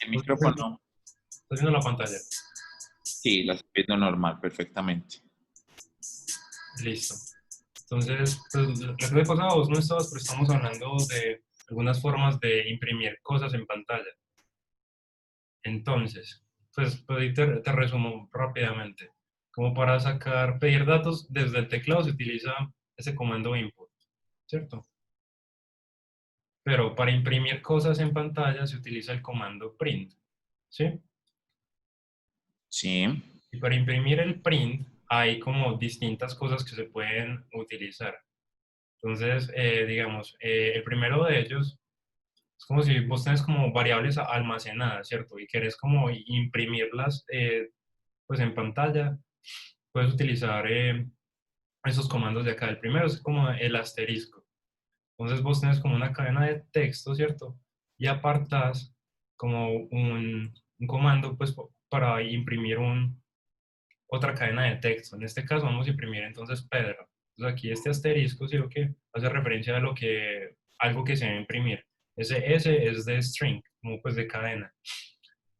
El ¿Estás micrófono, viendo la pantalla? sí, la estoy viendo normal, perfectamente. Listo. Entonces, pues, la clase pasada vos no estabas, pero estamos hablando de algunas formas de imprimir cosas en pantalla. Entonces, pues ahí te resumo rápidamente. Como para pedir datos desde el teclado se utiliza ese comando input, ¿cierto? Pero para imprimir cosas en pantalla se utiliza el comando print, ¿sí? Sí, Y para imprimir el print hay como distintas cosas que se pueden utilizar. Entonces, digamos, el primero de ellos es como si vos tenés como variables almacenadas, ¿cierto? Y querés como imprimirlas pues en pantalla, puedes utilizar esos comandos de acá. El primero es como el asterisco. Entonces vos tenés como una cadena de texto, ¿cierto? Y apartás como un comando pues para imprimir otra cadena de texto. En este caso vamos a imprimir entonces Pedro. Entonces aquí este asterisco, ¿sí o qué? Hace referencia a algo que se va a imprimir. Ese S es de string, como pues de cadena.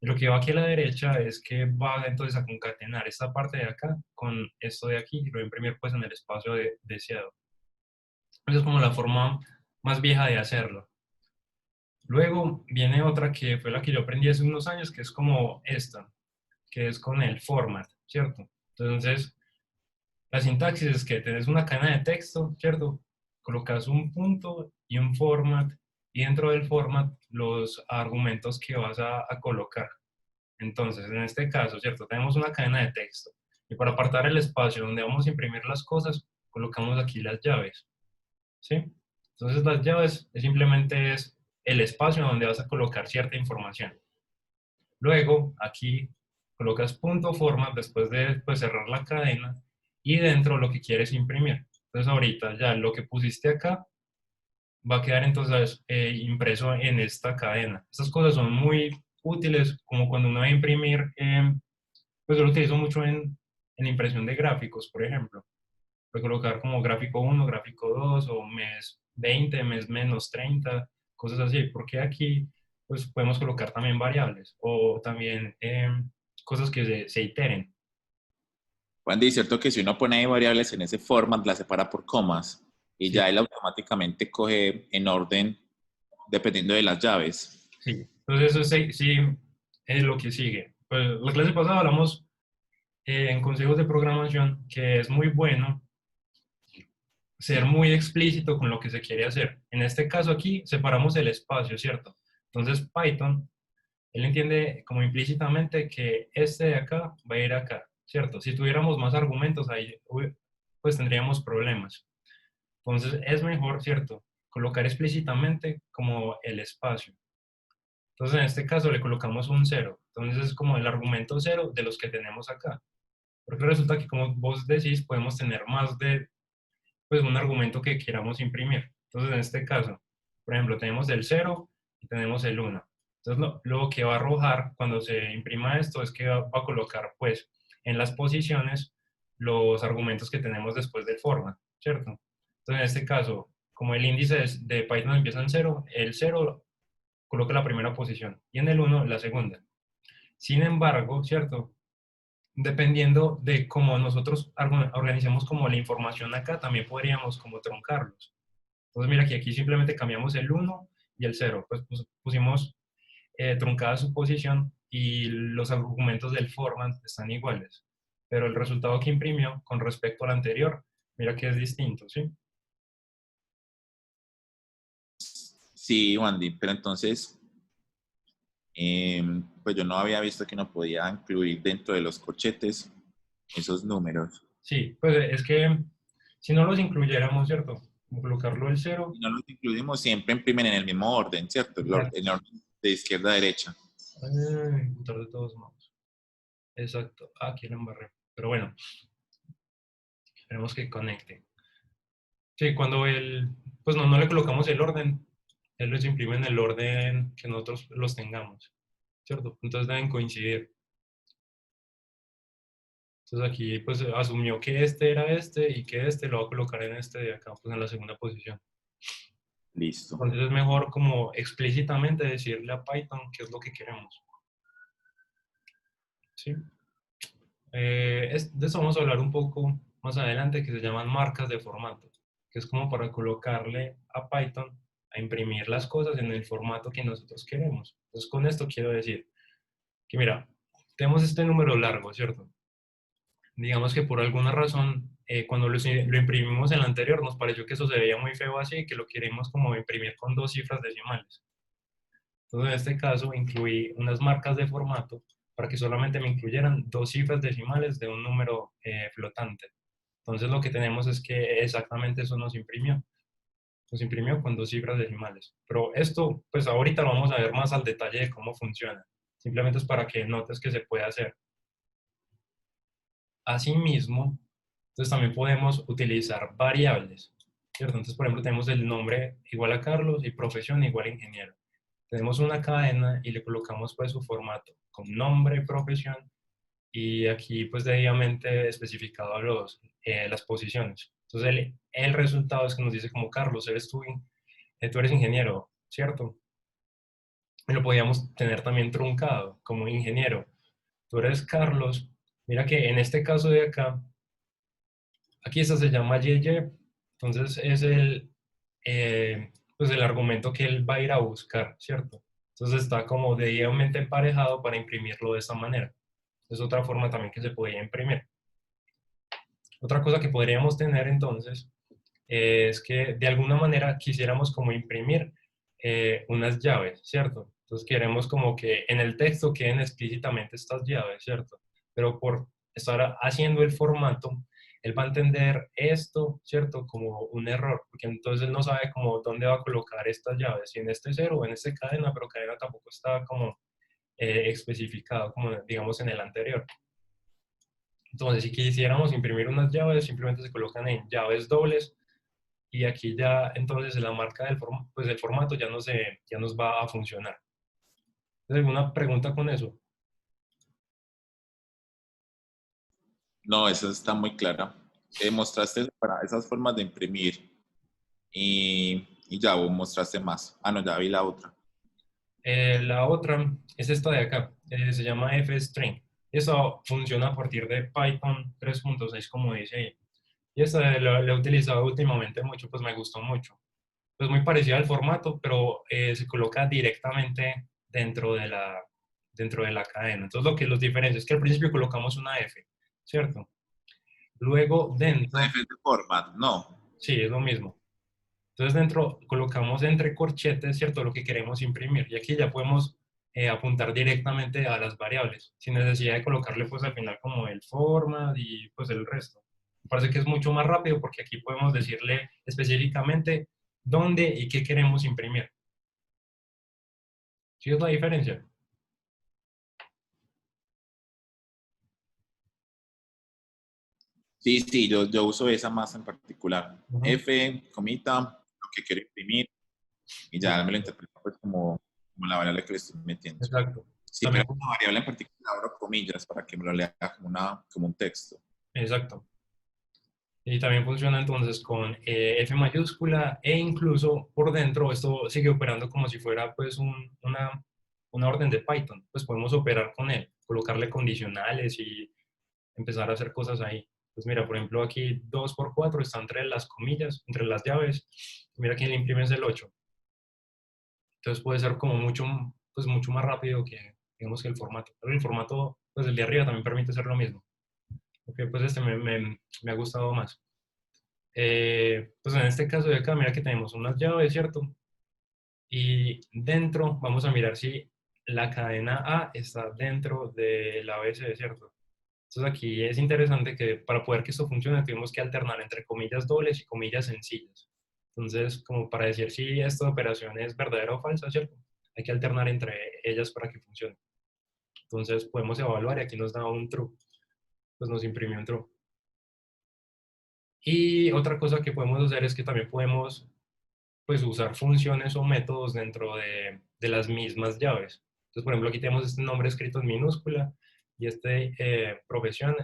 Y lo que va aquí a la derecha es que va entonces a concatenar esta parte de acá con esto de aquí y lo va a imprimir pues en el espacio deseado. Esa es como la forma más vieja de hacerlo. Luego viene otra que fue la que yo aprendí hace unos años, que es como esta, que es con el format, ¿cierto? Entonces, la sintaxis es que tenés una cadena de texto, ¿cierto? Colocas un punto y un format, y dentro del format los argumentos que vas a colocar. Entonces, en este caso, ¿cierto? Tenemos una cadena de texto, y para apartar el espacio donde vamos a imprimir las cosas, colocamos aquí las llaves, ¿sí? Entonces, las llaves simplemente es el espacio donde vas a colocar cierta información. Luego, aquí colocas punto format después de pues, cerrar la cadena y dentro lo que quieres imprimir. Entonces, ahorita ya lo que pusiste acá va a quedar entonces impreso en esta cadena. Estas cosas son muy útiles como cuando uno va a imprimir, pues yo lo utilizo mucho en impresión de gráficos, por ejemplo. Puedo colocar como gráfico 1, gráfico 2 o mes 20, mes menos 30, cosas así, porque aquí pues podemos colocar también variables o también cosas que se iteren. Juan, es cierto que si uno pone ahí variables en ese format, la separa por comas y Sí, ya él automáticamente coge en orden dependiendo de las llaves. sí. Entonces eso sí es lo que sigue. Pues la clase pasada hablamos en consejos de programación que es muy bueno ser muy explícito con lo que se quiere hacer. En este caso aquí separamos el espacio, ¿cierto? Entonces Python él entiende como implícitamente que este de acá va a ir acá, ¿cierto? Si tuviéramos más argumentos ahí, pues tendríamos problemas. Entonces es mejor, ¿cierto? Colocar explícitamente como el espacio. Entonces en este caso le colocamos un cero. Entonces es como el argumento cero de los que tenemos acá. Porque resulta que como vos decís, podemos tener más de pues, un argumento que queramos imprimir. Entonces en este caso, por ejemplo, tenemos el cero y tenemos el uno. Entonces, lo que va a arrojar cuando se imprima esto es que va a colocar, pues, en las posiciones los argumentos que tenemos después del format, ¿cierto? Entonces, en este caso, como el índice de Python empieza en cero, el cero coloca la primera posición y en el uno la segunda. Sin embargo, ¿cierto? Dependiendo de cómo nosotros organizemos como la información acá, también podríamos como truncarlos. Entonces, mira que aquí simplemente cambiamos el uno y el cero, pues pusimos truncada su posición y los argumentos del format están iguales. Pero el resultado que imprimió con respecto al anterior, mira que es distinto, ¿sí? Sí, Wandy, pero entonces, pues yo no había visto que uno podía incluir dentro de los corchetes esos números. Sí, pues es que si no los incluyéramos, ¿cierto? Como colocarlo el cero. Si no los incluimos, siempre imprimen en el mismo orden, ¿cierto? Exacto. En orden de izquierda a derecha. De todos modos. Exacto. Aquí la embarré. Pero bueno, esperemos que conecte. Sí, cuando pues no le colocamos el orden, él los imprime en el orden que nosotros los tengamos, ¿cierto? Entonces deben coincidir. Entonces aquí pues asumió que este era este y que este lo va a colocar en este de acá, pues en la segunda posición. Listo. Entonces es mejor como explícitamente decirle a Python qué es lo que queremos. ¿sí? De eso vamos a hablar un poco más adelante, que se llaman marcas de formato, que es como para colocarle a Python a imprimir las cosas en el formato que nosotros queremos. Entonces, con esto quiero decir que, mira, tenemos este número largo, ¿cierto? Digamos que por alguna razón, cuando lo imprimimos en el anterior, nos pareció que eso se veía muy feo así, que lo queremos como imprimir con dos cifras decimales. Entonces, en este caso, incluí unas marcas de formato para que solamente me incluyeran dos cifras decimales de un número flotante. Entonces, lo que tenemos es que exactamente eso nos imprimió. Nos imprimió con dos cifras decimales. Pero esto, pues ahorita lo vamos a ver más al detalle de cómo funciona. Simplemente es para que notes que se puede hacer. Asimismo, entonces también podemos utilizar variables, ¿cierto? Entonces, por ejemplo, tenemos el nombre igual a Carlos y profesión igual a ingeniero. Tenemos una cadena y le colocamos pues su formato con nombre, profesión y aquí pues debidamente especificado las posiciones. Entonces el resultado es que nos dice como Carlos, tú eres ingeniero, ¿cierto? Y lo podíamos tener también truncado como ingeniero. Tú eres Carlos. Mira que en este caso de acá, aquí esta se llama YY, entonces es pues el argumento que él va a ir a buscar, ¿cierto? Entonces está como debidamente emparejado para imprimirlo de esta manera. Es otra forma también que se podía imprimir. Otra cosa que podríamos tener entonces es que de alguna manera quisiéramos como imprimir unas llaves, ¿cierto? Entonces queremos como que en el texto queden explícitamente estas llaves, ¿cierto? Pero por estar haciendo el formato, él va a entender esto, ¿cierto? Como un error, porque entonces él no sabe como dónde va a colocar estas llaves, si en este cero o en este cadena, pero cadena tampoco está como especificado, como digamos en el anterior. Entonces, si quisiéramos imprimir unas llaves, simplemente se colocan en llaves dobles y aquí ya entonces la marca pues el formato ya nos va a funcionar. ¿Alguna pregunta con eso? No, esa está muy clara. Mostraste para esas formas de imprimir y ya vos mostraste más. Ah, no, ya vi la otra. La otra es esta de acá, se llama fstring. Eso funciona a partir de Python 3.6, como dice ahí. Y esta la he utilizado últimamente mucho, pues me gustó mucho. Pues muy parecida al formato, pero se coloca directamente dentro de la cadena. Entonces lo que los diferencia es que al principio colocamos una F, ¿cierto? Luego dentro, Defense format, no. sí, es lo mismo. Entonces dentro colocamos entre corchetes, ¿cierto? Lo que queremos imprimir. Y aquí ya podemos apuntar directamente a las variables, sin necesidad de colocarle pues al final como el format y pues el resto. Me parece que es mucho más rápido porque aquí podemos decirle específicamente dónde y qué queremos imprimir. ¿Sí es la diferencia? Sí, sí, yo uso esa más en particular. Ujú. F, comita, lo que quiero imprimir y ya me lo Exacto. interpreto pues como la variable que le estoy metiendo. Exacto. Sí, pero También, una variable en particular abro comillas para que me lo lea como un texto. exacto. Y también funciona entonces con F mayúscula e incluso por dentro esto sigue operando como si fuera pues una orden de Python. Pues podemos operar con él, colocarle condicionales y empezar a hacer cosas ahí. Pues mira, por ejemplo aquí 2 por 4 está entre las comillas, entre las llaves. Mira que le imprimes el 8. Entonces puede ser como pues mucho más rápido que digamos que el formato. Pero el formato, pues el de arriba también permite hacer lo mismo. Porque pues este me ha gustado más. Pues en este caso de acá, mira que tenemos unas llaves, ¿cierto? Y dentro vamos a mirar si la cadena A está dentro de la ABC, ¿cierto? Entonces aquí es interesante que para poder que esto funcione tenemos que alternar entre comillas dobles y comillas sencillas. Entonces, como para decir si esta operación es verdadera o falsa, ¿cierto? Hay que alternar entre ellas para que funcione. Entonces podemos evaluar y aquí nos da un true, pues nos imprimió un true. Y otra cosa que podemos hacer es que también podemos pues usar funciones o métodos dentro de las mismas llaves. Entonces, por ejemplo, aquí tenemos este nombre escrito en minúscula y este profesión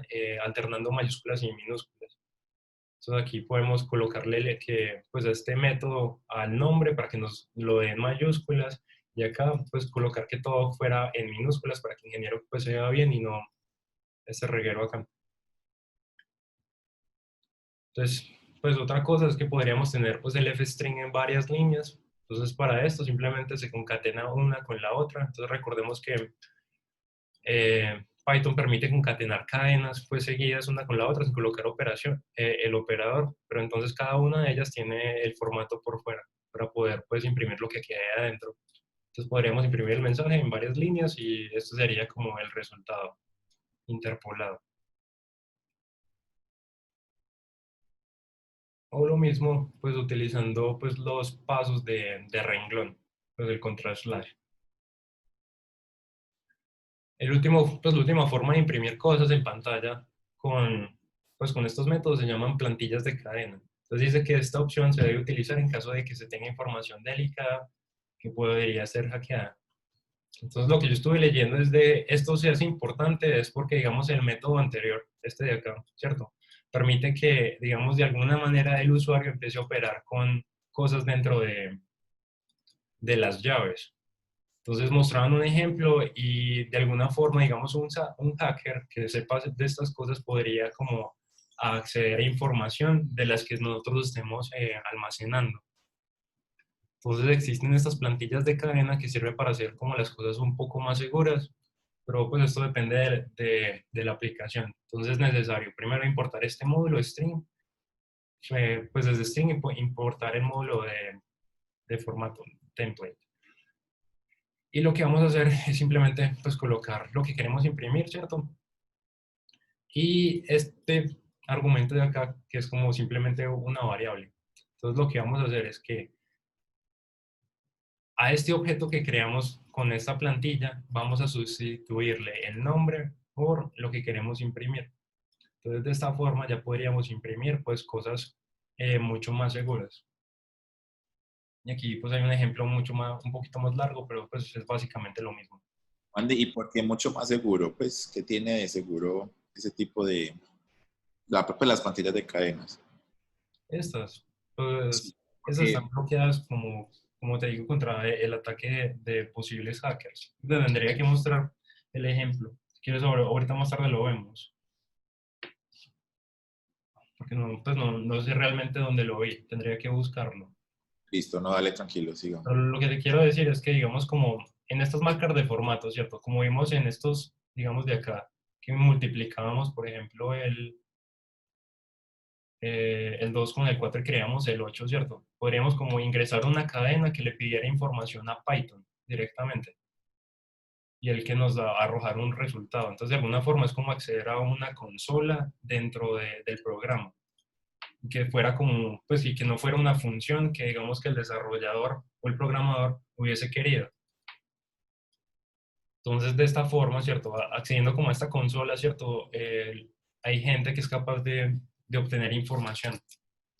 alternando mayúsculas y minúsculas. Entonces aquí podemos colocarle que, pues, a este método al nombre para que nos lo dé en mayúsculas y acá pues colocar que todo fuera en minúsculas para que el ingeniero pues se vea bien y no este reguero acá. Entonces, pues otra cosa es que podríamos tener pues el fstring en varias líneas. Entonces, para esto simplemente se concatena una con la otra. Entonces, recordemos que Python permite concatenar cadenas pues seguidas una con la otra sin colocar el operador, pero entonces cada una de ellas tiene el formato por fuera para poder pues imprimir lo que quede adentro. Entonces podríamos imprimir el mensaje en varias líneas y esto sería como el resultado interpolado. O lo mismo pues utilizando pues los pasos de renglón, pues el control slash. Pues la última forma de imprimir cosas en pantalla pues con estos métodos se llaman plantillas de cadena. Entonces dice que esta opción se debe utilizar en caso de que se tenga información delicada que podría ser hackeada. Entonces lo que yo estuve leyendo es de esto se hace importante es porque digamos el método anterior, este de acá, ¿cierto? Permite que digamos de alguna manera el usuario empiece a operar con cosas dentro de las llaves. Entonces mostraban un ejemplo y de alguna forma, digamos, un hacker que sepa de estas cosas podría como acceder a información de las que nosotros estemos almacenando. Entonces existen estas plantillas de cadena que sirven para hacer como las cosas un poco más seguras, pero pues esto depende de la aplicación. Entonces es necesario primero importar este módulo string, pues desde string importar el módulo de formato template. Y lo que vamos a hacer es simplemente pues colocar lo que queremos imprimir, ¿cierto? Y este argumento de acá, que es como simplemente una variable. Entonces lo que vamos a hacer es que a este objeto que creamos con esta plantilla, vamos a sustituirle el nombre por lo que queremos imprimir. Entonces de esta forma ya podríamos imprimir pues cosas mucho más seguras. Y aquí pues hay un ejemplo un poquito más largo, pero pues es básicamente lo mismo. Andy, ¿y por qué mucho más seguro? Pues, ¿qué tiene de seguro ese tipo de, pues, las plantillas de cadenas? Estas, Sí, pues, estas porque, están bloqueadas como te digo, contra el ataque de posibles hackers. Te tendría que mostrar el ejemplo. Si quieres, ahorita más tarde lo vemos. Porque no, pues no sé realmente dónde lo vi. Tendría que buscarlo. listo, no, dale, tranquilo, sigamos. Pero lo que te quiero decir es que, digamos, como en estas marcas de formato, ¿cierto? Como vimos en estos, digamos, de acá, que multiplicábamos, por ejemplo, el 2 con el 4 y creamos el 8, ¿cierto? Podríamos como ingresar una cadena que le pidiera información a Python directamente y el que nos va a arrojar un resultado. Entonces, de alguna forma es como acceder a una consola dentro del programa, que fuera como, pues sí, que no fuera una función que digamos que el desarrollador o el programador hubiese querido. Entonces, de esta forma, ¿cierto? Accediendo como a esta consola, ¿cierto? Hay gente que es capaz de obtener información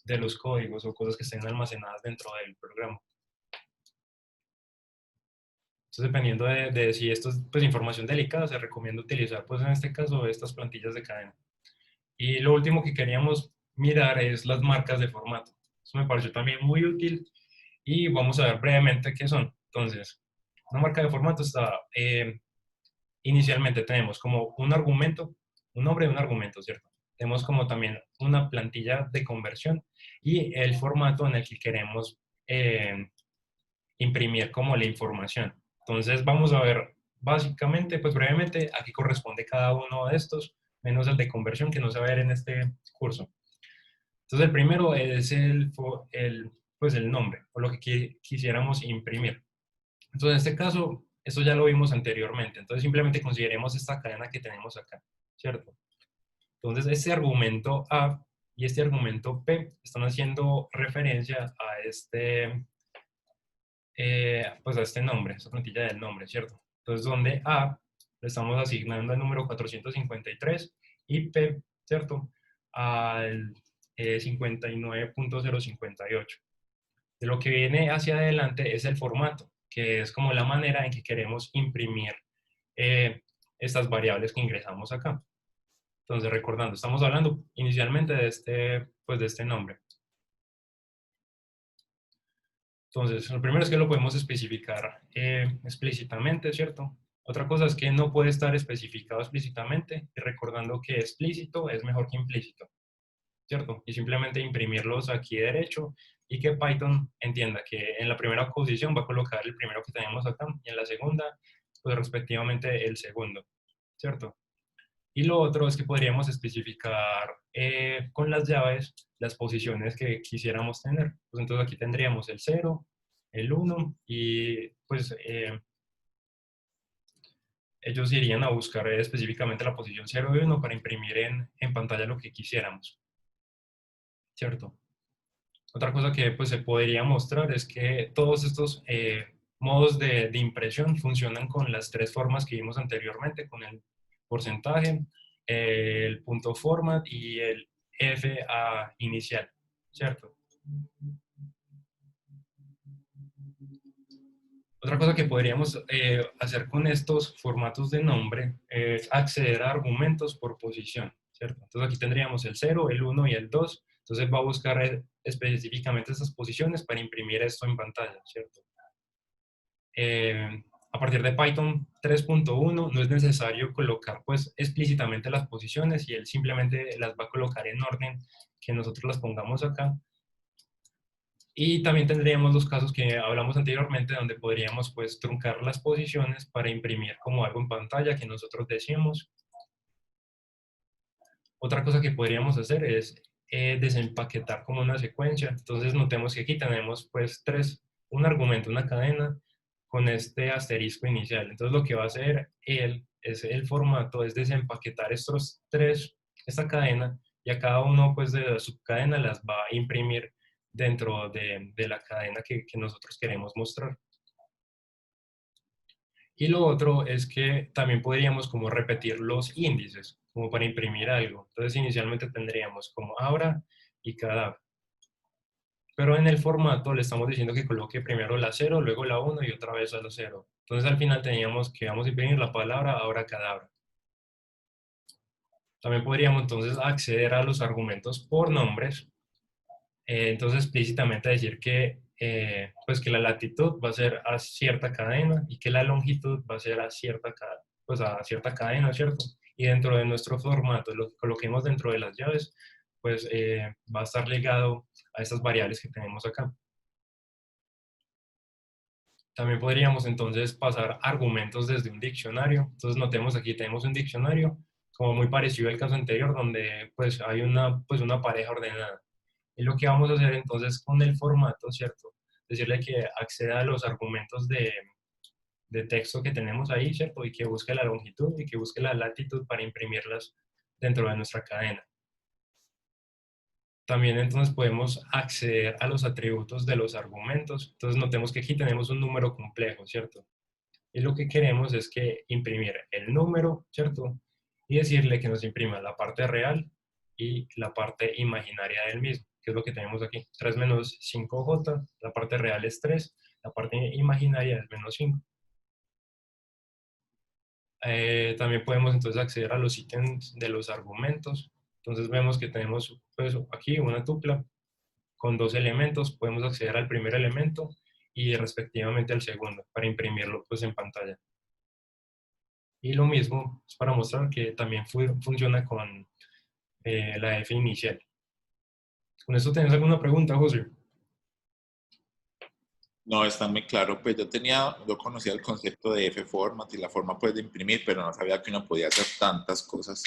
de los códigos o cosas que estén almacenadas dentro del programa. Entonces, dependiendo de si esto es pues, información delicada, se recomienda utilizar, pues en este caso, estas plantillas de cadena. Y lo último que queríamos mirar es las marcas de formato. Eso me pareció también muy útil y vamos a ver brevemente qué son. Entonces, una marca de formato está, inicialmente tenemos como un argumento, un nombre de un argumento, ¿cierto? Tenemos como también una plantilla de conversión y el formato en el que queremos imprimir como la información. Entonces vamos a ver básicamente, pues brevemente, a qué corresponde cada uno de estos, menos el de conversión que no se va a ver en este curso. Entonces el primero es pues el nombre o lo que quisiéramos imprimir. Entonces en este caso, esto ya lo vimos anteriormente. Entonces simplemente consideremos esta cadena que tenemos acá, ¿cierto? Entonces este argumento A y este argumento P están haciendo referencia a pues a este nombre, esta plantilla del nombre, ¿cierto? Entonces, donde A le estamos asignando el número 453 y P, ¿cierto? Al 59.058. De lo que viene hacia adelante es el formato, que es como la manera en que queremos imprimir eh, estas variables que ingresamos acá. Entonces, recordando, estamos hablando inicialmente pues de este nombre. Entonces, lo primero es que lo podemos especificar explícitamente, ¿cierto? Otra cosa es que no puede estar especificado explícitamente, y recordando que explícito es mejor que implícito, ¿cierto? Y simplemente imprimirlos aquí derecho y que Python entienda que en la primera posición va a colocar el primero que tenemos acá y en la segunda, pues respectivamente el segundo, ¿cierto? Y lo otro es que podríamos especificar con las llaves las posiciones que quisiéramos tener. Pues entonces aquí tendríamos el 0, el 1 y pues ellos irían a buscar específicamente la posición 0 y 1 para imprimir en pantalla lo que quisiéramos, ¿cierto? Otra cosa que pues, se podría mostrar es que todos estos modos de impresión funcionan con las tres formas que vimos anteriormente, con el porcentaje, el punto format y el FA inicial, ¿cierto? Otra cosa que podríamos hacer con estos formatos de nombre es acceder a argumentos por posición, ¿cierto? Entonces aquí tendríamos el 0, el 1 y el 2. Entonces va a buscar específicamente estas posiciones para imprimir esto en pantalla, ¿cierto? A partir de Python 3.1 no es necesario colocar pues explícitamente las posiciones y él simplemente las va a colocar en orden que nosotros las pongamos acá. Y también tendríamos los casos que hablamos anteriormente donde podríamos pues truncar las posiciones para imprimir como algo en pantalla que nosotros decíamos. Otra cosa que podríamos hacer es desempaquetar como una secuencia. Entonces notemos que aquí tenemos pues un argumento, una cadena con este asterisco inicial. Entonces lo que va a hacer él es el formato, es desempaquetar esta cadena y a cada uno pues de la subcadena las va a imprimir dentro de la cadena que nosotros queremos mostrar. Y lo otro es que también podríamos como repetir los índices, como para imprimir algo. Entonces inicialmente tendríamos como ahora y cada. Pero en el formato le estamos diciendo que coloque primero la 0, luego la 1 y otra vez a la 0. Entonces al final teníamos que vamos a imprimir la palabra ahora cadabra. También podríamos entonces acceder a los argumentos por nombres. Entonces explícitamente decir que, pues que la latitud va a ser a cierta cadena y que la longitud va a ser a pues a cierta cadena, ¿cierto? Y dentro de nuestro formato, lo que coloquemos dentro de las llaves, pues va a estar ligado a estas variables que tenemos acá. También podríamos entonces pasar argumentos desde un diccionario. Entonces notemos aquí tenemos un diccionario como muy parecido al caso anterior donde pues hay pues una pareja ordenada. Y lo que vamos a hacer entonces con el formato, ¿cierto? Decirle que acceda a los argumentos de texto que tenemos ahí, ¿cierto? Y que busque la longitud y que busque la latitud para imprimirlas dentro de nuestra cadena. También entonces podemos acceder a los atributos de los argumentos. Entonces notemos que aquí tenemos un número complejo, ¿cierto? Y lo que queremos es que imprimir el número, ¿cierto? Y decirle que nos imprima la parte real y la parte imaginaria del mismo, que es lo que tenemos aquí. 3 menos 5j, la parte real es 3, la parte imaginaria es menos 5. También podemos entonces acceder a los ítems de los argumentos. Entonces vemos que tenemos pues, aquí una tupla con dos elementos. Podemos acceder al primer elemento y respectivamente al segundo para imprimirlo pues, en pantalla. Y lo mismo es para mostrar que también funciona con la F inicial. ¿Con esto tienes alguna pregunta, José? No, está muy claro. Pues yo conocía el concepto de F-format y la forma pues de imprimir, pero no sabía que uno podía hacer tantas cosas.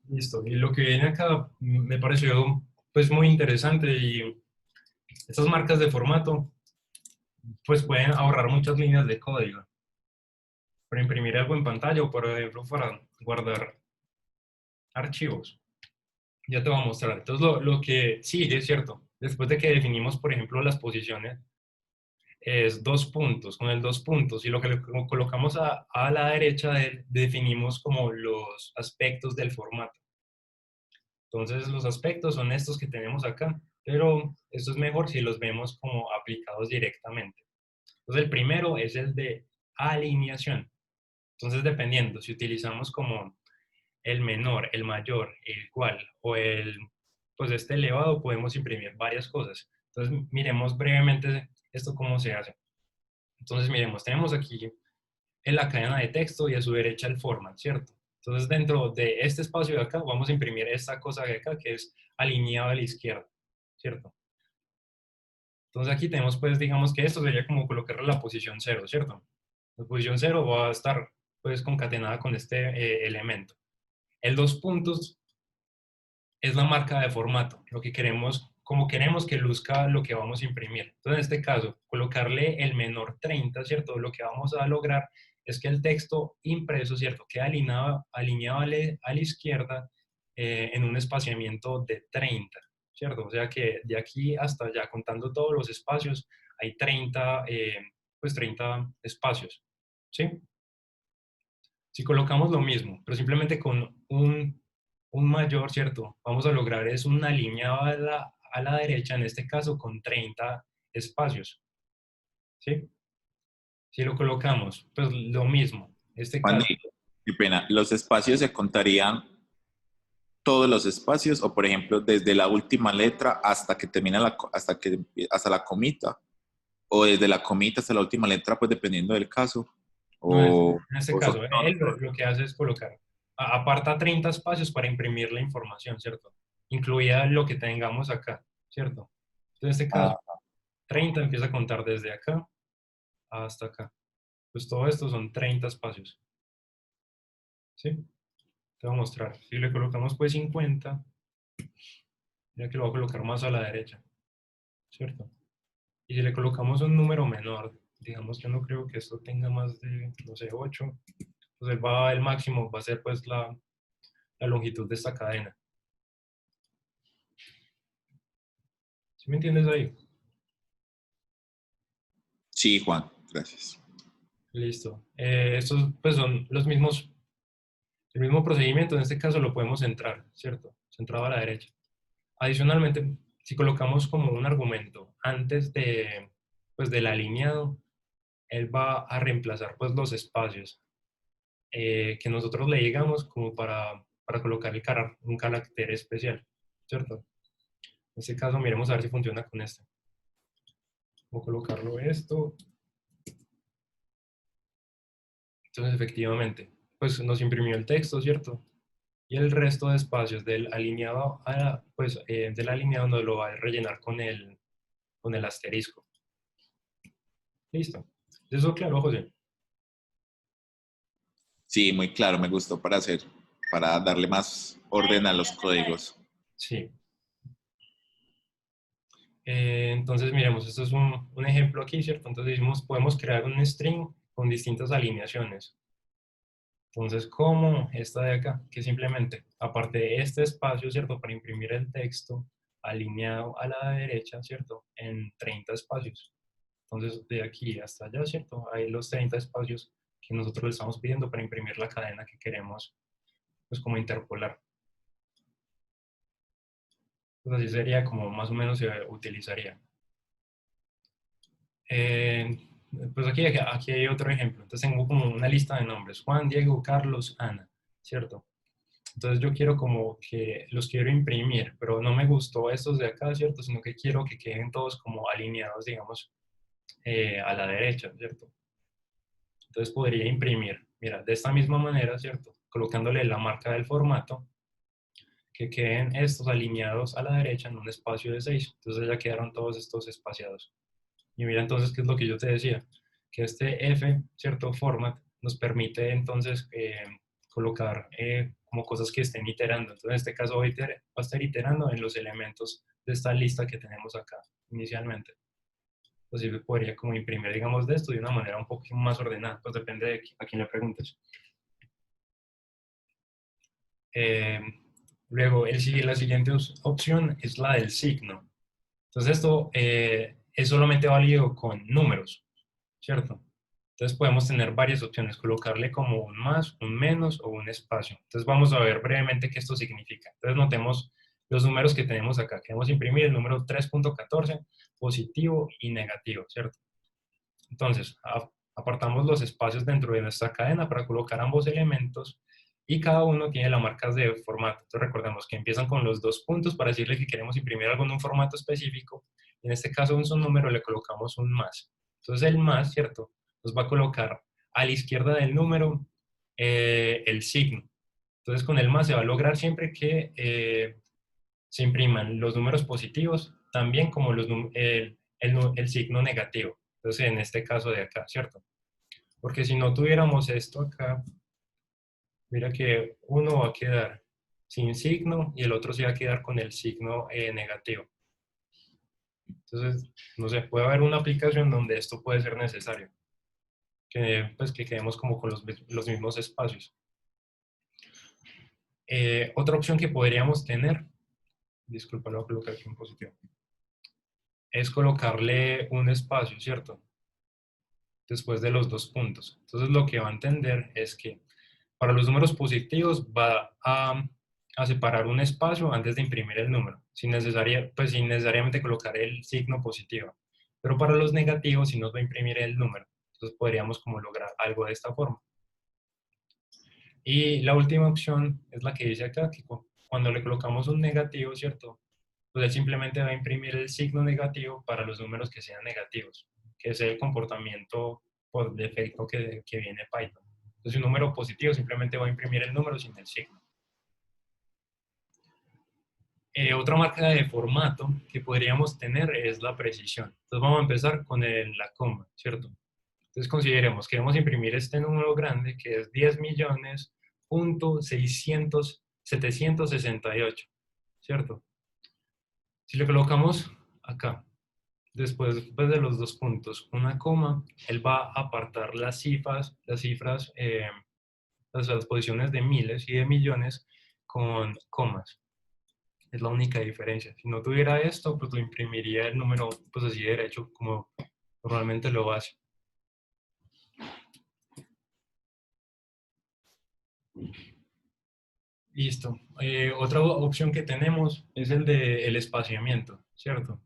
Listo. Y lo que viene acá me pareció pues muy interesante y estas marcas de formato pues pueden ahorrar muchas líneas de código para imprimir algo en pantalla o por ejemplo para guardar archivos. Ya te voy a mostrar. Entonces lo que sigue es cierto. Después de que definimos por ejemplo las posiciones es dos puntos, con el dos puntos, y lo que le colocamos a la derecha de él, definimos como los aspectos del formato. Entonces los aspectos son estos que tenemos acá, pero esto es mejor si los vemos como aplicados directamente. Entonces el primero es el de alineación. Entonces dependiendo, si utilizamos como el menor, el mayor, el igual o pues este elevado, podemos imprimir varias cosas. Entonces miremos brevemente esto cómo se hace. Entonces miremos, tenemos aquí en la cadena de texto y a su derecha el format, ¿cierto? Entonces, dentro de este espacio de acá, vamos a imprimir esta cosa de acá que es alineado a la izquierda, ¿cierto? Entonces, aquí tenemos, pues, digamos que esto sería como colocarle la posición 0, ¿cierto? La posición 0 va a estar, pues, concatenada con este elemento. El dos puntos es la marca de formato, lo que queremos, como queremos que luzca lo que vamos a imprimir. Entonces, en este caso, colocarle el menor 30, ¿cierto? Lo que vamos a lograr es que el texto impreso, ¿cierto? Quede alineado a la izquierda en un espaciamiento de 30, ¿cierto? O sea que de aquí hasta allá, contando todos los espacios, hay 30, pues 30 espacios, ¿sí? Si colocamos lo mismo, pero simplemente con un mayor, ¿cierto? Vamos a lograr es una línea a la derecha, en este caso con 30 espacios, ¿sí? Si lo colocamos, pues lo mismo, en este Juan, caso, qué pena. ¿Los espacios se contarían todos los espacios o, por ejemplo, desde la última letra hasta que termina hasta la comita? ¿O desde la comita hasta la última letra, pues dependiendo del caso? no, ¿O, en este o son caso, todos? él lo que hace es colocar, aparta 30 espacios para imprimir la información, ¿cierto? Incluida lo que tengamos acá, ¿cierto? Entonces, en este caso, Ah, 30 empieza a contar desde acá hasta acá. Pues todo esto son 30 espacios, ¿sí? Te voy a mostrar. Si le colocamos pues 50, mira que lo voy a colocar más a la derecha, ¿cierto? Y si le colocamos un número menor, digamos que no creo que esto tenga más de, no sé, 8, pues el máximo va a ser pues la longitud de esta cadena. ¿Sí me entiendes ahí? sí, Juan, gracias. Listo. Estos pues son los mismos, el mismo procedimiento, en este caso lo podemos centrar, ¿cierto? Centrado a la derecha. Adicionalmente, si colocamos como un argumento antes de, pues, del alineado, él va a reemplazar pues los espacios que nosotros le digamos como para colocar un carácter especial, ¿cierto? En este caso, miremos a ver si funciona con este. Voy a colocarlo esto. Entonces, efectivamente, pues nos imprimió el texto, ¿cierto? Y el resto de espacios del alineado, del alineado nos lo va a rellenar con el asterisco. Listo. ¿Eso claro, José? Sí, muy claro, me gustó para darle más orden a los códigos. Sí. Entonces, miremos, esto es un ejemplo aquí, ¿cierto? Entonces, podemos crear un string con distintas alineaciones. Entonces, como esta de acá, que simplemente, aparte de este espacio, ¿cierto? Para imprimir el texto alineado a la derecha, ¿cierto? En 30 espacios. Entonces, de aquí hasta allá, ¿cierto? Hay los 30 espacios que nosotros le estamos pidiendo para imprimir la cadena que queremos, pues, como interpolar. Pues así sería como más o menos se utilizaría. Eh, pues aquí hay otro ejemplo. Entonces tengo como una lista de nombres. Juan, Diego, Carlos, Ana, ¿cierto? Entonces yo quiero como que los quiero imprimir, pero no me gustó estos de acá, ¿cierto? Sino que quiero que queden todos como alineados, digamos, a la derecha, ¿cierto? Entonces podría imprimir, mira, de esta misma manera, ¿cierto? Colocándole la marca del formato, que queden estos alineados a la derecha en un espacio de 6. Entonces ya quedaron todos estos espaciados. Y mira entonces qué es lo que yo te decía, que este F, cierto format, nos permite entonces colocar como cosas que estén iterando. Entonces en este caso va a estar iterando en los elementos de esta lista que tenemos acá inicialmente. Entonces yo podría como imprimir, digamos, de esto de una manera un poco más ordenada, pues depende de a quién le preguntes. Eh, Luego, la siguiente opción es la del signo. Entonces esto es solamente válido con números, ¿cierto? Entonces podemos tener varias opciones, colocarle como un más, un menos o un espacio. Entonces vamos a ver brevemente qué esto significa. Entonces notemos los números que tenemos acá. Queremos imprimir el número 3.14, positivo y negativo, ¿cierto? Entonces apartamos los espacios dentro de nuestra cadena para colocar ambos elementos y cada uno tiene las marcas de formato. Entonces recordemos que empiezan con los dos puntos para decirle que queremos imprimir algo en un formato específico. En este caso un número le colocamos un más. Entonces el más, ¿cierto? Nos va a colocar a la izquierda del número el signo. Entonces con el más se va a lograr siempre que se impriman los números positivos, también como el signo negativo. Entonces en este caso de acá, ¿cierto? Porque si no tuviéramos esto acá, mira que uno va a quedar sin signo y el otro sí va a quedar con el signo negativo. Entonces, no sé, puede haber una aplicación donde esto puede ser necesario, que, pues, que quedemos como con los mismos espacios. Otra opción que podríamos tener, disculpa, lo voy a colocar aquí en positivo, es colocarle un espacio, ¿cierto? Después de los dos puntos. Entonces, lo que va a entender es que para los números positivos va a separar un espacio antes de imprimir el número, pues sin necesariamente colocar el signo positivo. Pero para los negativos sí nos va a imprimir el número. Entonces podríamos como lograr algo de esta forma. Y la última opción es la que dice acá, que cuando le colocamos un negativo, ¿cierto? Pues él simplemente va a imprimir el signo negativo para los números que sean negativos, que es el comportamiento por defecto que viene Python. Entonces, un número positivo simplemente va a imprimir el número sin el signo. Otra marca de formato que podríamos tener es la precisión. Entonces, vamos a empezar con la coma, ¿cierto? Entonces, consideremos que queremos imprimir este número grande que es 10.600.768, ¿cierto? Si le colocamos acá, después de los dos puntos, una coma, él va a apartar las posiciones de miles y de millones con comas. Es la única diferencia. Si no tuviera esto, pues lo imprimiría el número pues así derecho, como normalmente lo hace. Listo. Otra opción que tenemos es el de el espaciamiento, ¿cierto?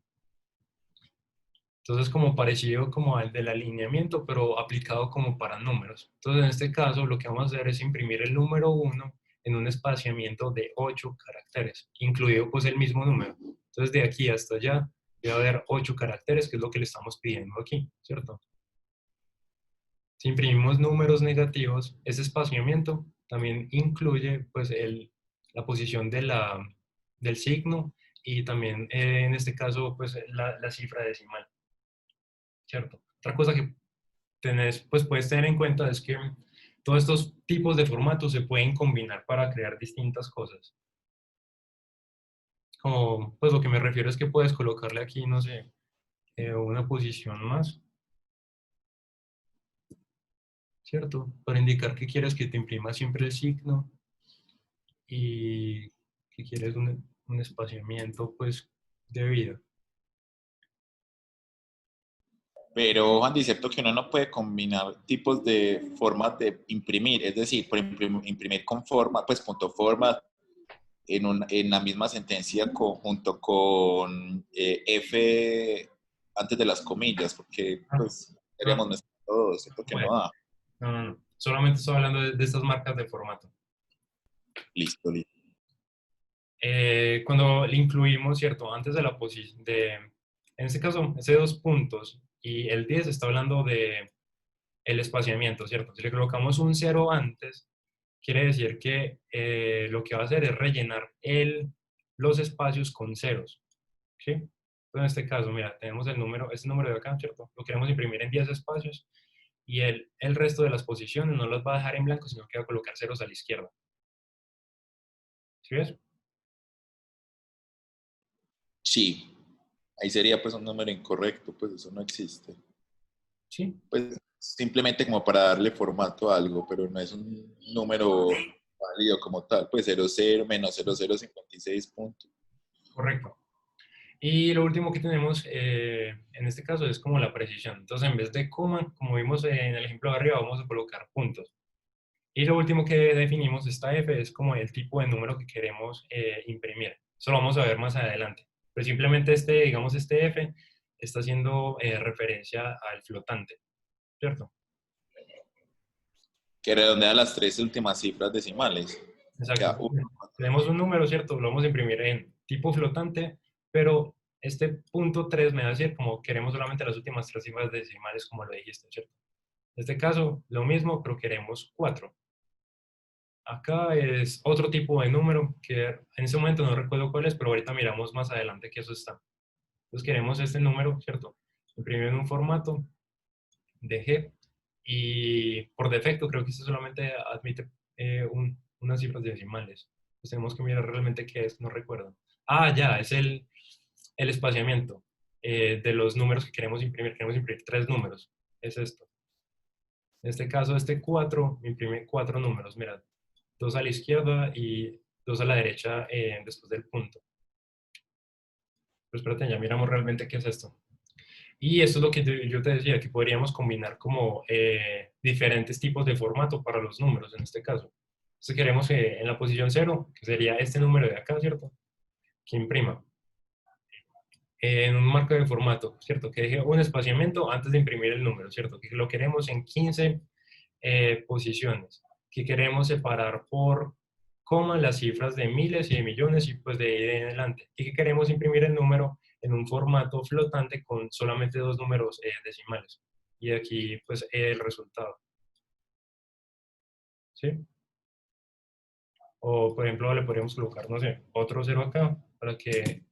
Entonces, como parecido como al del alineamiento, pero aplicado como para números. Entonces, en este caso, lo que vamos a hacer es imprimir el número 1 en un espaciamiento de 8 caracteres, incluido pues el mismo número. Entonces, de aquí hasta allá debe haber 8 caracteres, que es lo que le estamos pidiendo aquí, ¿cierto? Si imprimimos números negativos, ese espaciamiento también incluye pues la posición del signo y también en este caso pues la cifra decimal, ¿cierto? Otra cosa que pues puedes tener en cuenta es que todos estos tipos de formatos se pueden combinar para crear distintas cosas. Como, pues lo que me refiero es que puedes colocarle aquí, no sé, una posición más, ¿cierto? Para indicar que quieres que te imprima siempre el signo y que quieres un espaciamiento, pues, debido. Pero, Juan, dice cierto que uno no puede combinar tipos de formas de imprimir, es decir, por imprimir con forma, pues punto forma en la misma sentencia junto con F antes de las comillas, porque Ah, pues no, queremos mezclar todo, ¿cierto que no bueno, da? no, no, no. Solamente estoy hablando de estas marcas de formato. Listo, listo. Cuando le incluimos, ¿cierto? Antes de la posición, en este caso, ese dos puntos y el 10 está hablando de el espaciamiento, ¿cierto? Si le colocamos un cero antes, quiere decir que lo que va a hacer es rellenar los espacios con ceros, ¿sí? Entonces, en este caso, mira, tenemos este número de acá, ¿cierto? Lo queremos imprimir en 10 espacios y el resto de las posiciones no las va a dejar en blanco, sino que va a colocar ceros a la izquierda. ¿Sí ves? Sí, ahí sería pues un número incorrecto, pues eso no existe. Sí, Pues simplemente como para darle formato a algo, pero no es un número válido como tal, pues 00 menos 0056 puntos. correcto. Y lo último que tenemos en este caso es como la precisión. Entonces, en vez de coma, como vimos en el ejemplo de arriba, vamos a colocar puntos. Y lo último que definimos, esta F, es como el tipo de número que queremos imprimir. Eso lo vamos a ver más adelante. Pero simplemente digamos, este F está haciendo referencia al flotante, ¿cierto? Que redondea las tres últimas cifras decimales. Exacto. Ya, uno, Tenemos un número, ¿cierto? Lo vamos a imprimir en tipo flotante, pero este punto 3 me va a decir como queremos solamente las últimas tres cifras decimales, como lo dijiste, ¿cierto? En este caso, lo mismo, pero queremos 4. Acá es otro tipo de número que en ese momento no recuerdo cuál es, pero ahorita miramos más adelante que eso está. Entonces queremos este número, ¿cierto? Imprimir en un formato de G y por defecto creo que este solamente admite unas cifras decimales. Pues tenemos que mirar realmente qué es, no recuerdo. Ah, ya, es el espaciamiento de los números que queremos imprimir. Queremos imprimir 3 números. Es esto. En este caso, este 4 imprime 4 números. Mira, 2 a la izquierda y 2 a la derecha después del punto. Pero espérate, ya miramos realmente qué es esto. Y esto es lo que yo te decía, que podríamos combinar como diferentes tipos de formato para los números en este caso. Entonces queremos que en la posición 0, que sería este número de acá, ¿cierto? Que imprima en un marco de formato, ¿cierto? Que deje un espaciamiento antes de imprimir el número, ¿cierto? Que lo queremos en 15 posiciones, que queremos separar por coma las cifras de miles y de millones y pues de ahí en adelante, y que queremos imprimir el número en un formato flotante con solamente 2 números decimales. Y aquí pues el resultado, ¿sí? O por ejemplo le podríamos colocar, no sé, otro 0 acá para que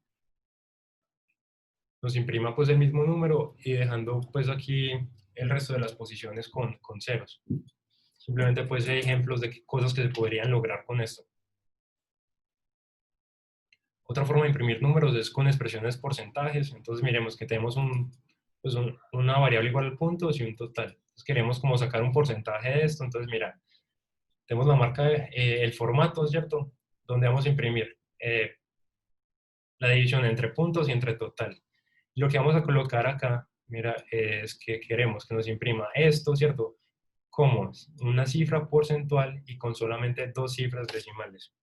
nos imprima pues el mismo número y dejando pues aquí el resto de las posiciones con ceros. Simplemente pues ejemplos de cosas que se podrían lograr con esto. Otra forma de imprimir números es con expresiones porcentajes. Entonces miremos que tenemos pues una variable igual al punto y un total. Entonces queremos como sacar un porcentaje de esto. Entonces mira, tenemos la marca, el formato, ¿cierto? Donde vamos a imprimir la división entre puntos y entre total. Y lo que vamos a colocar acá, mira, es que queremos que nos imprima esto, ¿cierto? Como una cifra porcentual y con solamente 2 cifras decimales.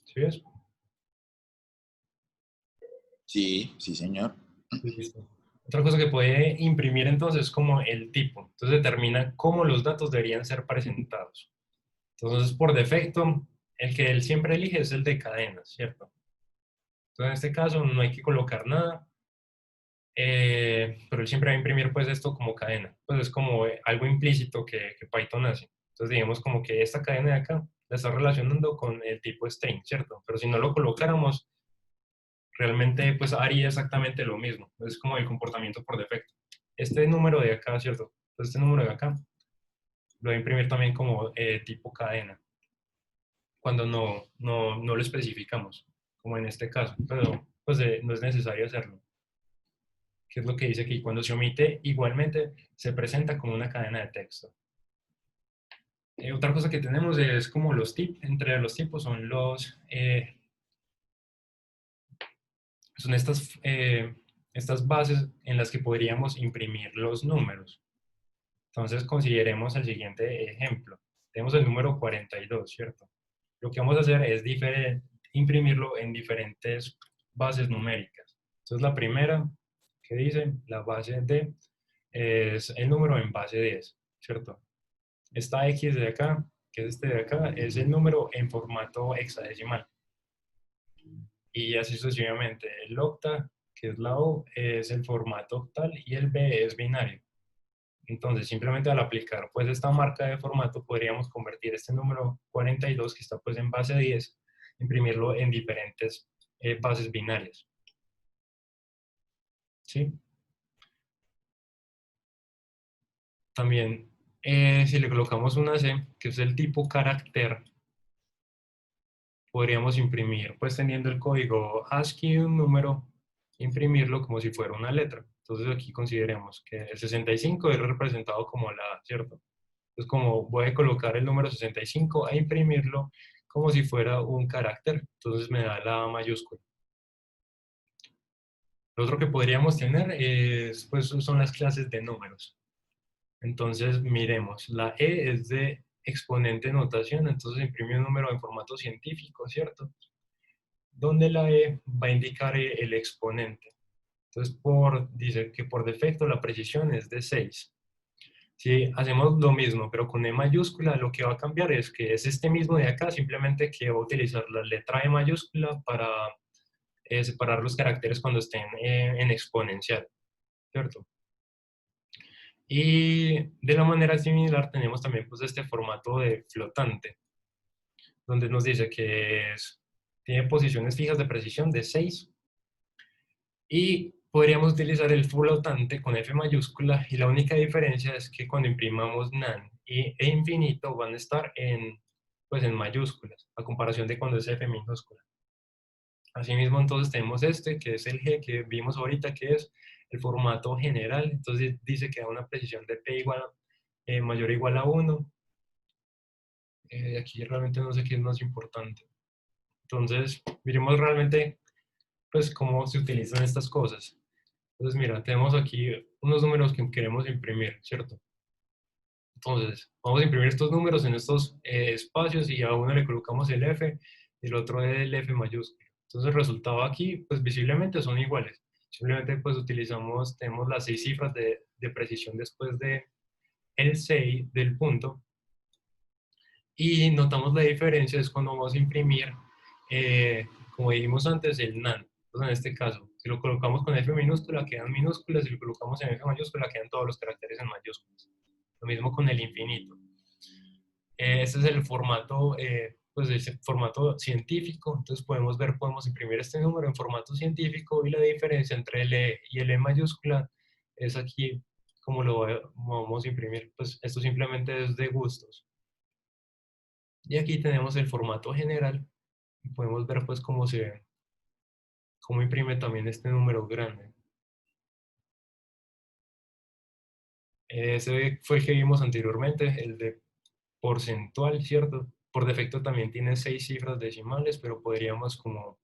¿Sí ves? Sí, sí, señor. Listo. Otra cosa que puede imprimir entonces es como el tipo. Entonces determina cómo los datos deberían ser presentados. Entonces, por defecto, el que él siempre elige es el de cadenas, ¿cierto? Entonces, en este caso no hay que colocar nada, pero él siempre va a imprimir pues esto como cadena. Pues es como algo implícito que Python hace. Entonces, digamos como que esta cadena de acá la está relacionando con el tipo string, ¿cierto? Pero si no lo colocáramos, realmente pues haría exactamente lo mismo. Es como el comportamiento por defecto. Este número de acá, ¿cierto? Pues este número de acá lo voy a imprimir también como tipo cadena, cuando no lo especificamos, como en este caso, pero pues no es necesario hacerlo. ¿Qué es lo que dice aquí? Cuando se omite, igualmente se presenta como una cadena de texto. Otra cosa que tenemos es como los tipos, entre los tipos son estas bases en las que podríamos imprimir los números. Entonces consideremos el siguiente ejemplo. Tenemos el número 42, ¿cierto? Lo que vamos a hacer es imprimirlo en diferentes bases numéricas. Entonces la primera que dice, la base D, es el número en base 10, ¿cierto? Esta X de acá, que es este de acá, es el número en formato hexadecimal. Y así sucesivamente. El octa, que es la O, es el formato octal y el B es binario. Entonces, simplemente al aplicar pues esta marca de formato, podríamos convertir este número 42, que está pues en base 10, imprimirlo en diferentes bases binarias. ¿Sí? También, si le colocamos una C, que es el tipo carácter, podríamos imprimir, pues teniendo el código ASCII de un número, imprimirlo como si fuera una letra. Entonces aquí consideremos que el 65 es representado como la A, ¿cierto? Entonces como voy a colocar el número 65 a imprimirlo como si fuera un carácter, entonces me da la A mayúscula. Lo otro que podríamos tener pues, son las clases de números. Entonces miremos, la E es de exponente notación, entonces imprime un número en formato científico, ¿cierto? Donde la E va a indicar el exponente. Entonces, dice que por defecto la precisión es de 6. Si hacemos lo mismo, pero con E mayúscula, lo que va a cambiar es que es este mismo de acá, simplemente que va a utilizar la letra E mayúscula para separar los caracteres cuando estén en exponencial, ¿cierto? Y de la manera similar tenemos también pues este formato de flotante, donde nos dice que tiene posiciones fijas de precisión de 6 y podríamos utilizar el flotante con F mayúscula y la única diferencia es que cuando imprimamos nan e infinito van a estar pues en mayúsculas, a comparación de cuando es F minúscula. Asimismo, entonces tenemos este, que es el G que vimos ahorita, que es el formato general. Entonces dice que da una precisión de P mayor o igual a 1. Aquí realmente no sé qué es más importante. Entonces, miremos realmente pues cómo se utilizan estas cosas. Entonces, mira, tenemos aquí unos números que queremos imprimir, ¿cierto? Entonces, vamos a imprimir estos números en estos espacios y a uno le colocamos el F y el otro el F mayúsculo. Entonces, el resultado aquí, pues visiblemente son iguales. Simplemente pues tenemos las 6 cifras de precisión después de el 6 del punto y notamos la diferencia es cuando vamos a imprimir, como dijimos antes, el NaN. Entonces, en este caso, si lo colocamos con F minúscula, quedan minúsculas, si lo colocamos en F mayúscula, quedan todos los caracteres en mayúsculas. Lo mismo con el infinito. Este es el formato, pues ese formato científico, entonces podemos imprimir este número en formato científico y la diferencia entre el E y el E mayúscula es aquí como vamos a imprimir, pues esto simplemente es de gustos. Y aquí tenemos el formato general y podemos ver pues cómo imprime también este número grande. Ese fue el que vimos anteriormente, el de porcentual, ¿cierto? Por defecto también tiene 6 cifras decimales, pero podríamos como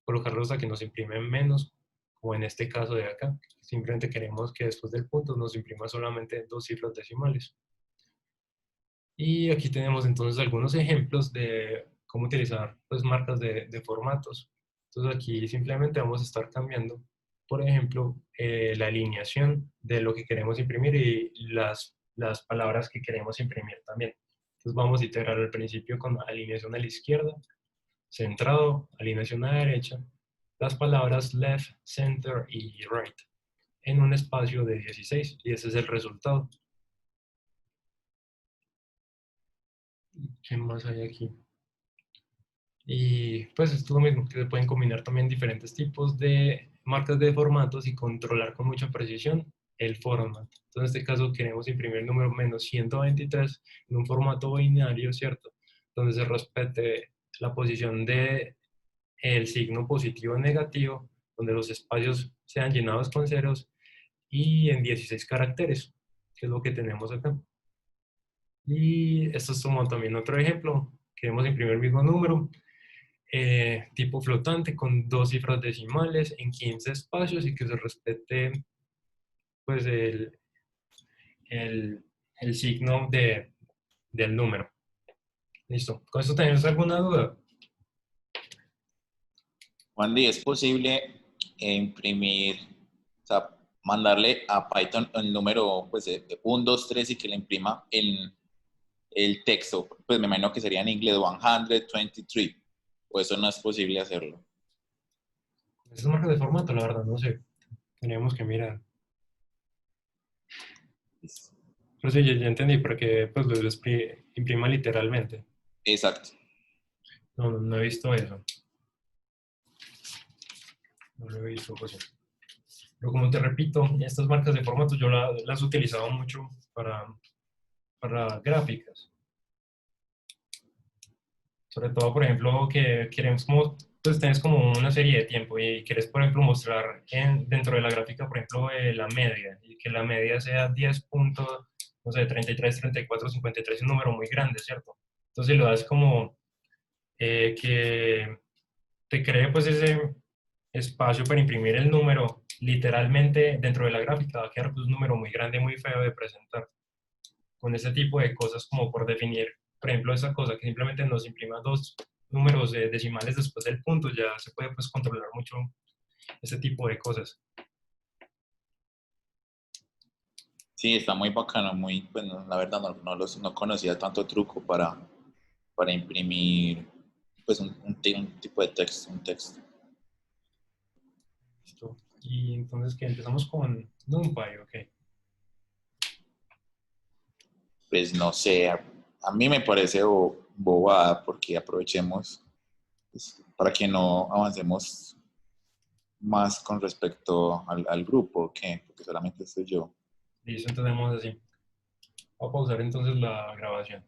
colocarlos a que nos imprimen menos, como en este caso de acá. Simplemente queremos que después del punto nos imprima solamente 2 cifras decimales. Y aquí tenemos entonces algunos ejemplos de cómo utilizar pues, marcas de formatos. Entonces aquí simplemente vamos a estar cambiando, por ejemplo, la alineación de lo que queremos imprimir y las palabras que queremos imprimir también. Entonces vamos a iterar al principio con alineación a la izquierda, centrado, alineación a la derecha, las palabras left, center y right en un espacio de 16 y ese es el resultado. ¿Qué más hay aquí? Y pues es lo mismo, que se pueden combinar también diferentes tipos de marcas de formatos y controlar con mucha precisión el format. Entonces, en este caso queremos imprimir el número menos 123 en un formato binario, ¿cierto? Donde se respete la posición de el signo positivo o negativo, donde los espacios sean llenados con ceros y en 16 caracteres, que es lo que tenemos acá. Y esto es como también otro ejemplo. Queremos imprimir el mismo número, tipo flotante con 2 cifras decimales en 15 espacios y que se respete pues el, el signo del número. Listo. ¿Con esto tenés alguna duda? Juan, ¿es posible imprimir, o sea, mandarle a Python el número, pues, 1, 2, 3 y que le imprima el texto? Pues me imagino que sería en inglés 123, o eso no es posible hacerlo. Esas marcas de formato, la verdad, no sé. Teníamos que mirar. Pero sí, ya entendí, porque pues imprima literalmente. Exacto. No, no he visto eso. No lo he visto, pues. Pero como te repito, estas marcas de formato yo las he utilizado mucho para gráficas. Sobre todo, por ejemplo, que queremos como, pues tienes como una serie de tiempo y quieres, por ejemplo, mostrar dentro de la gráfica, por ejemplo, la media y que la media sea 10 puntos, no sé, 33, 34, 53, un número muy grande, ¿cierto? Entonces lo das como que te cree pues ese espacio para imprimir el número literalmente dentro de la gráfica, va a quedar pues, un número muy grande, muy feo de presentar. Con ese tipo de cosas como por definir, por ejemplo, esa cosa que simplemente nos imprima 2 números decimales después del punto, ya se puede pues controlar mucho ese tipo de cosas. Sí, está muy bacano, muy, pues la verdad no conocía tanto truco para imprimir pues un tipo de texto, un texto. Listo. Y entonces que empezamos con NumPy, ok. Pues no sé, a mí me parece bobada porque aprovechemos pues, para que no avancemos más con respecto al grupo, ¿qué? Porque solamente estoy yo. Listo, entonces vamos así. Voy a pausar entonces la grabación.